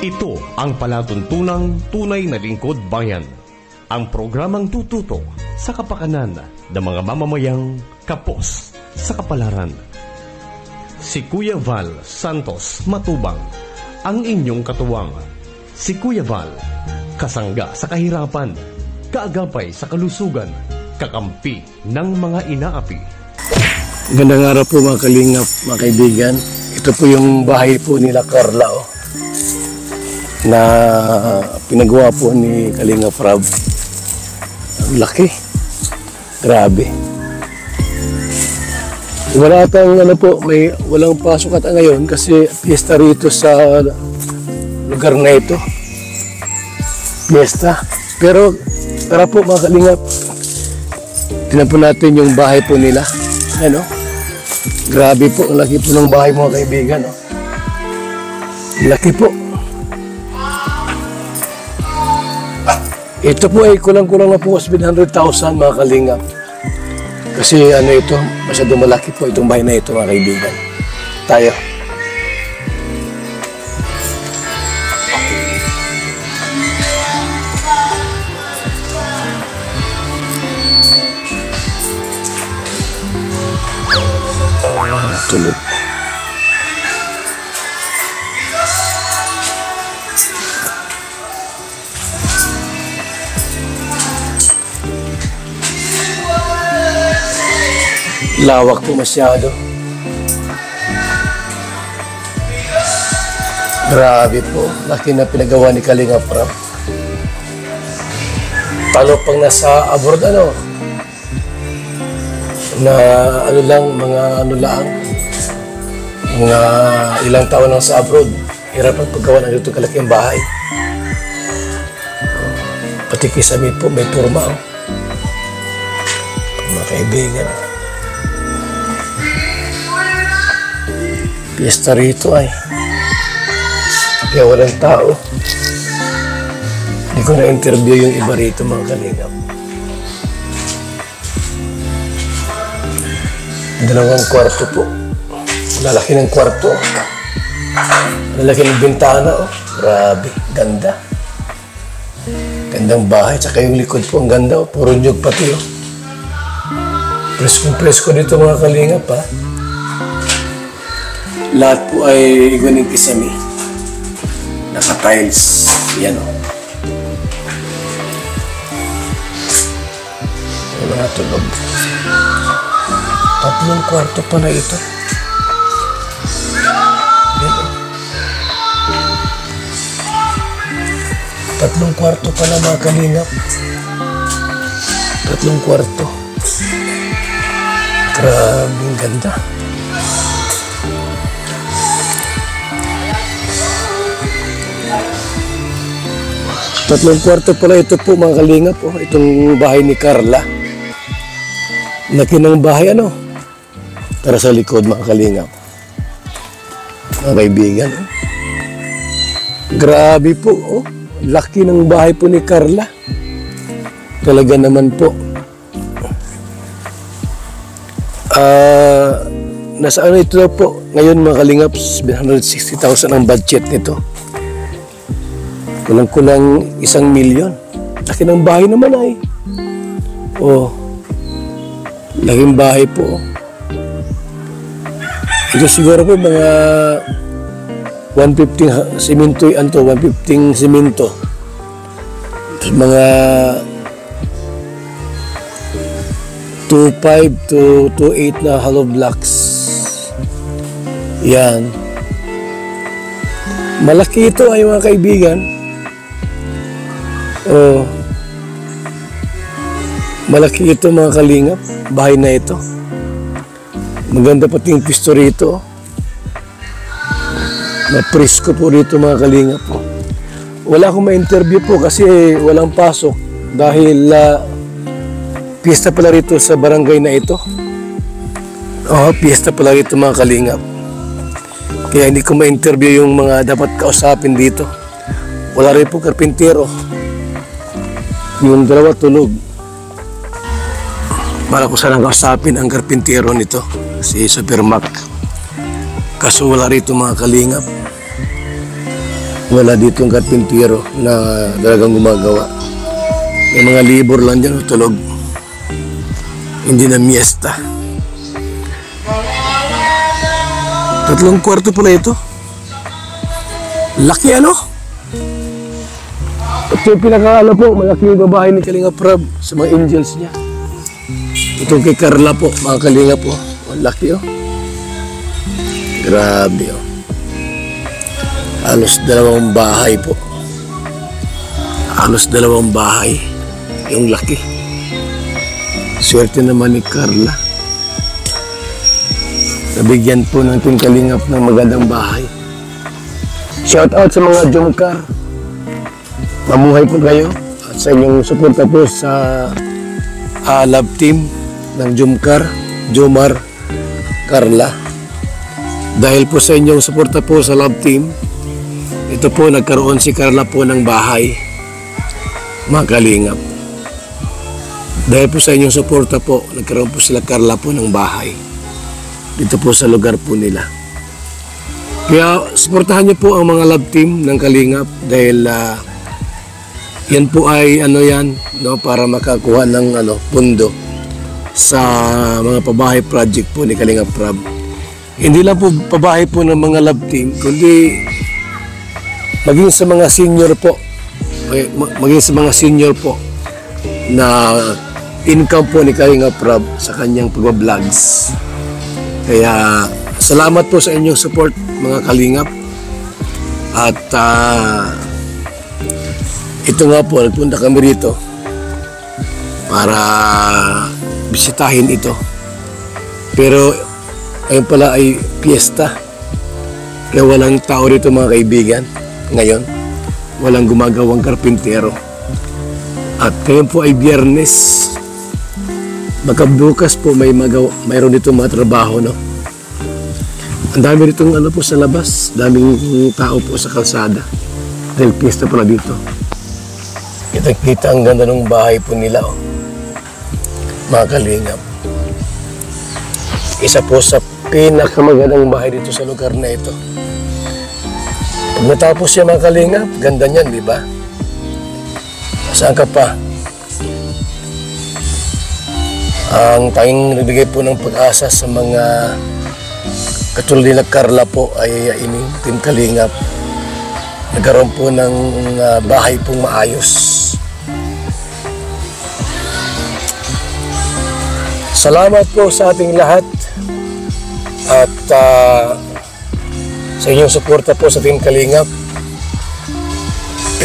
Ito ang palatuntunang tunay na lingkod bayan. Ang programang tututo sa kapakanan ng mga mamamayang kapos sa kapalaran. Si Kuya Val Santos Matubang, ang inyong katuwang. Si Kuya Val, kasangga sa kahirapan, kaagapay sa kalusugan, kakampi ng mga inaapi. Gandang araw po mga kalingap, mga kaibigan. Ito po yung bahay po nila Carla na pinagawa po ni Kalingap Rab. Ang laki. Grabe. Wala atang walang pasok ata ngayon kasi piyesta rito sa lugar na ito. Piyesta. Pero tara po mga kalingap. Tingnan po natin yung bahay po nila. Ano? Grabe po, ang laki po ng bahay mga kaibigan. Laki po. Ito po ay kulang-kulang na po 700,000 mga kalingap. Kasi ito, masyado malaki po itong bahay na ito mga kaibigan. Tayo. Tulog. Lawak po masyado. Grabe po. Laki na pinagawa ni Kalingap Rab. Paano pang nasa abroad mga ilang taon lang sa abroad. Hirap ang paggawa ng dito kalaking bahay. Pati kisame po may turma. Mga kaibigan. Piyesta rito ay. Kaya walang tao. Hindi ko na-interview yung iba rito mga kalingap. Dalawang kwarto po. Lalaki ng kwarto. Lalaki ng bintana. Grabe. Ganda. Gandang bahay. Tsaka yung likod po. Ang ganda. Puro nyug pati. Presko dito mga kalingap . Lahat po ay iguaning kisame. Naka-tiles. Yan Yung mga tulog. 3 kwarto pa na ito. Yan 3 kwarto pa na mga kalingap. 3 kwarto. Grabe, ang ganda. Tatlong kwarto pala ito po mga kalingap. Itong bahay ni Carla. Laki ng bahay Tara sa likod mga kalingap. Mga kaibigan. Grabe po. Laki ng bahay po ni Carla. Talaga naman po. Nasa ito na po. Ngayon mga kalingap, 760,000 ang budget nito. Kulang-kulang 1 milyon. Laki ng bahay naman ay. Laking bahay po. Ito siguro po mga 150 simento 150 simento. Mga 2.5 to 2.8 na hollow blocks. Yan. Malaki ito ay mga kaibigan. Malaki ito mga kalingap. Bahay na ito. Maganda pati yung pisto rito. Napresko po rito mga kalingap. Wala akong ma-interview po kasi walang pasok. Dahil piyesta pala rito sa barangay na ito. Piyesta pala rito mga kalingap. Kaya hindi ko ma-interview yung mga dapat kausapin dito. Wala rin po karpintero. Yung dalawa tulog. Para ko sanang kausapin ang karpintero nito, si Supermac. Kaso wala rito mga kalingap. Wala ditong karpintero na talagang gumagawa. May mga libor lang dyan, tulog. Hindi na miesta. 3 kwarto pala ito. Laki ano? Ito yung pinakaala po, malaki yung babae ni Kalinga Prab sa mga angels niya. Itong kay Carla po, mga Kalinga po. Ang laki oh. Grabe oh. Halos 2 bahay po. Halos 2 bahay. Yung laki. Swerte naman ni Carla. Nabigyan po ng Team Kalingap ng magandang bahay. Shout out sa mga Jomcar. Mamuhay po kayo. At sa inyong suporta po sa love team ng Jomcar, Jomar, Carla. Dahil po sa inyong suporta po sa love team, ito po nagkaroon si Carla po ng bahay, mga Kalingap. Dahil po sa inyong suporta po, nagkaroon po sila Carla po ng bahay dito po sa lugar po nila. Kaya suportahan niyo po ang mga love team ng Kalingap dahil yan po ay para makakuha ng pundo sa mga pabahay project po ni Kalingap Prab. Hindi lang po pabahay po ng mga love team, kundi maging sa mga senior po na income po ni Kalingap Prab sa kanyang pagbabloggs. Kaya salamat po sa inyong support mga Kalingap. At ito nga po, nagpunta kami rito para bisitahin ito. Pero ayun pala ay piyesta. Kaya walang tao rito mga kaibigan. Ngayon, walang gumagawang karpintero. At ngayon po ay Biyernes. Baka bukas po mayroon dito mga trabaho, no? Ang dami rito po sa labas. Daming tao po sa kalsada. Dahil piyesta pala dito. Kita ang ganda ng bahay po nila, oh. Mga Kalingap. Isa po sa pinakamagandang bahay dito sa lugar na ito. Pag natapos siya mga Kalingap, ganda niyan, di ba? Saan ka pa? Ang tanging nagbigay po ng pag-asa sa mga katulad nila Carla po ay ini Team Kalingap. Nagkaroon po ng bahay pong maayos. Salamat po sa ating lahat at sa inyong suporta po sa Team Kalingap.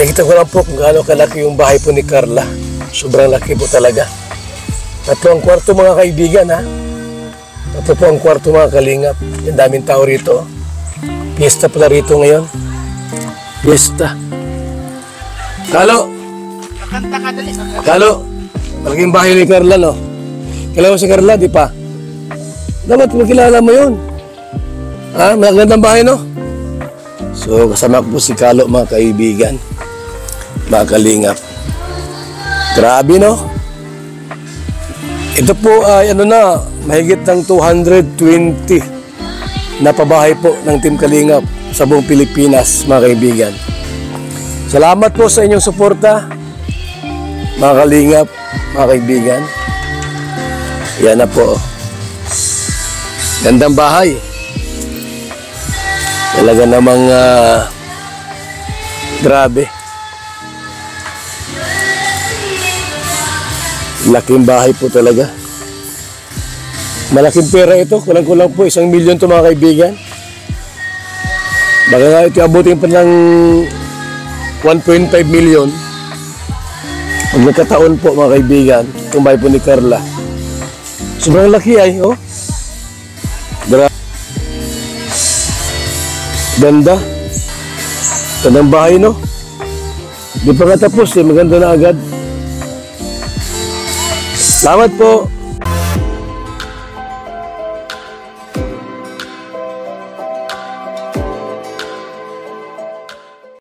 Nakita ko lang po kung gaano kalaki yung bahay po ni Carla. Sobrang laki po talaga. 3 kwarto mga kaibigan, ha. 3 kwarto mga Kalingap. Yung daming tao rito. Fiesta pala rito ngayon. Fiesta. Kalo! Kalo! Malaking bahay ni Carla, no? Kilala mo si Carla, di pa? Dapat makilala mo yun. Ha? Magandang bahay, no? So, kasama ko po si Kalo, mga kaibigan. Mga Kalingap. Grabe, no? Ito po ay mahigit ng 220 na pabahay po ng Team Kalingap sa buong Pilipinas, mga kaibigan. Salamat po sa inyong suporta, mga Kalingap, mga kaibigan. Yan na po. Gandang bahay. Talaga namang grabe. Laking bahay po talaga. Malaking pera ito. Kulang-kulang po 1 milyon to mga kaibigan. Baka nga ito abutin pa ng 1.5 million. Pag nagkataon po mga kaibigan, itong bahay po ni Carla. Sobrang laki ay, oh. Ganda. Gandang bahay, no? Di pa nga tapos, maganda na agad. Salamat po.